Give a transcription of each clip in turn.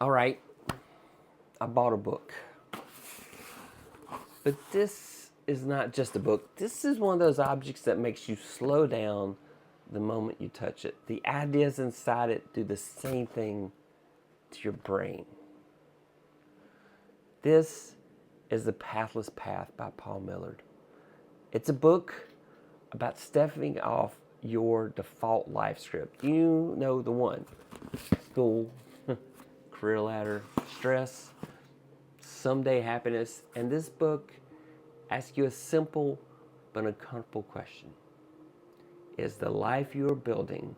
All right, I bought a book. But this is not just a book. This is one of those objects that makes you slow down the moment you touch it. The ideas inside it do the same thing to your brain. This is The Pathless Path by Paul Millard. It's a book about stepping off your default life script. You know the one. School, career ladder, stress, someday happiness. And this book asks you a simple but uncomfortable question. Is the life you're building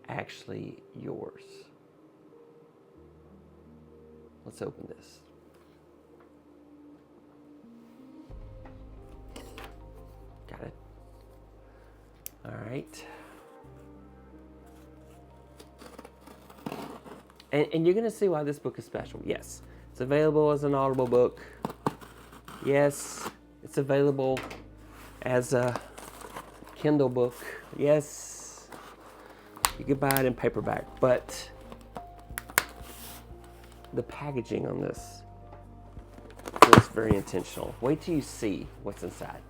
actually yours? Let's open this. Got it? All right. And you're going to see why this book is special. Yes, it's available as an Audible book. Yes, it's available as a Kindle book. Yes, you could buy it in paperback. But the packaging on this is very intentional. Wait till you see what's inside.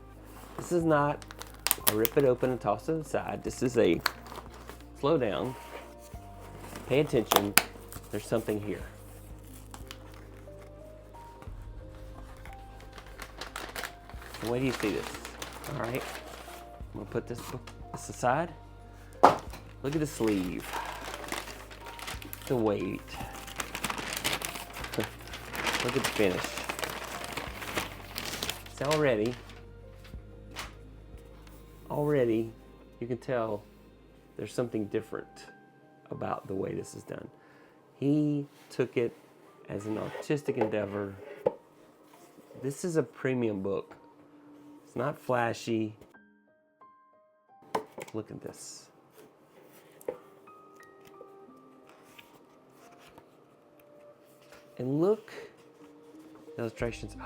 This is not a rip it open and toss it aside. This is a slow down, pay attention, there's something here. So wait till you see this. All right, I'm gonna put this aside. Look at the sleeve, the weight. Look at the finish. It's already, you can tell there's something different about the way this is done. He took it as an artistic endeavor. This is a premium book. It's not flashy. Look at this. And look, the illustrations.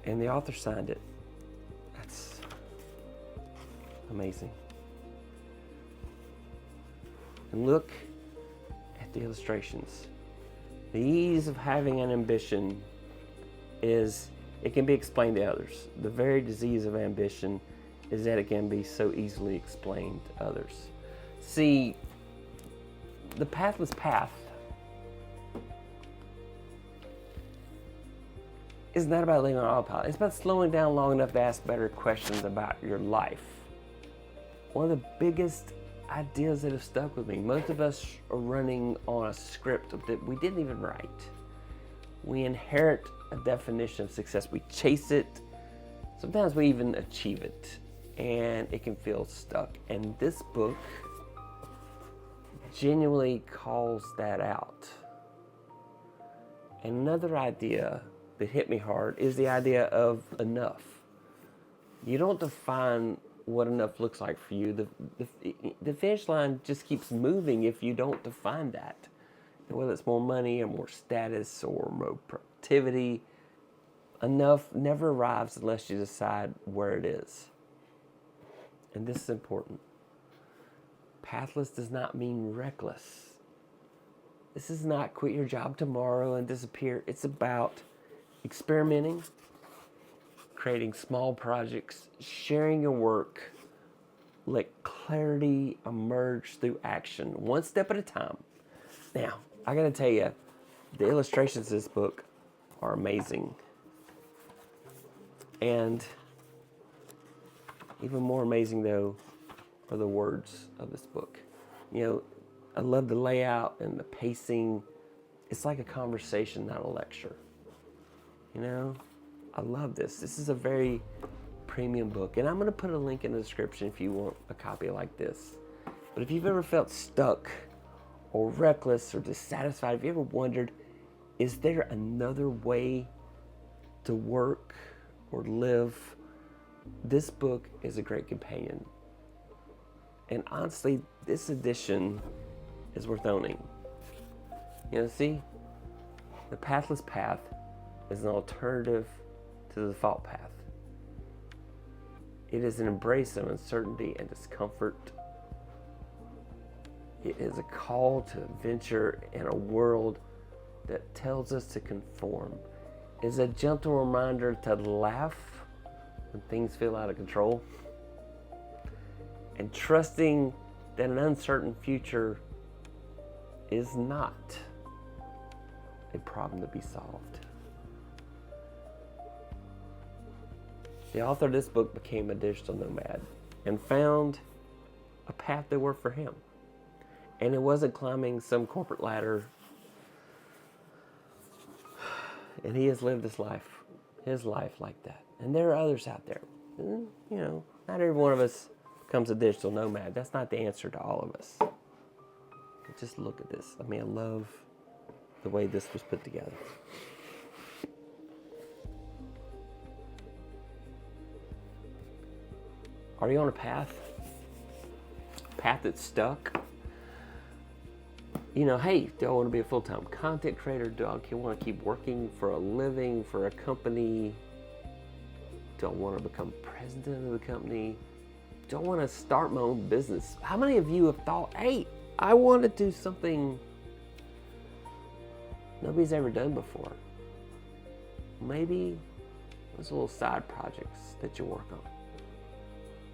And the author signed it. That's amazing. And look at the illustrations. The ease of having an ambition is, it can be explained to others. The very disease of ambition is that it can be so easily explained to others. See, the Pathless Path is not about living on autopilot. It's about slowing down long enough to ask better questions about your life. One of the biggest ideas that have stuck with me, most of us are running on a script that we didn't even write. We inherit a definition of success. We chase it. Sometimes we even achieve it. And it can feel stuck. And this book genuinely calls that out. And another idea that hit me hard is the idea of enough. You don't define what enough looks like for you. The finish line just keeps moving if you don't define that. Whether it's more money or more status or more productivity, enough never arrives unless you decide where it is. And this is important. Pathless does not mean reckless. This is not quit your job tomorrow and disappear. It's about experimenting, creating small projects, sharing your work. Let clarity emerge through action, one step at a time. Now, I gotta tell you, the illustrations of this book are amazing. And even more amazing, though, are the words of this book. You know, I love the layout and the pacing. It's like a conversation, not a lecture. You know, I love this. This is a very premium book. And I'm going to put a link in the description if you want a copy like this. But if you've ever felt stuck or reckless or dissatisfied, if you ever wondered, is there another way to work or live? This book is a great companion. And honestly, this edition is worth owning. You know, see, the Pathless Path is an alternative to the default path. It is an embrace of uncertainty and discomfort. It is a call to venture in a world that tells us to conform. It is a gentle reminder to laugh when things feel out of control, and trusting that an uncertain future is not a problem to be solved. The author of this book became a digital nomad and found a path that worked for him. And it wasn't climbing some corporate ladder. And he has lived his life like that. And there are others out there. And, you know, not every one of us becomes a digital nomad. That's not the answer to all of us. But just look at this. I mean, I love the way this was put together. Are you on a path? A path that's stuck? You know, hey, do I want to be a full-time content creator? Do I want to keep working for a living, for a company? Do I want to become president of the company? Do I want to start my own business? How many of you have thought, hey, I want to do something nobody's ever done before? Maybe those little side projects that you work on.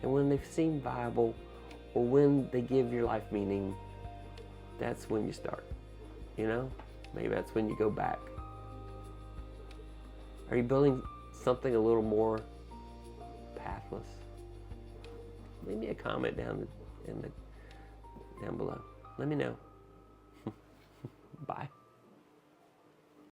And when they seem viable, or when they give your life meaning, that's when you start. You know? Maybe that's when you go back. Are you building something a little more pathless? Leave me a comment down below. Let me know. Bye.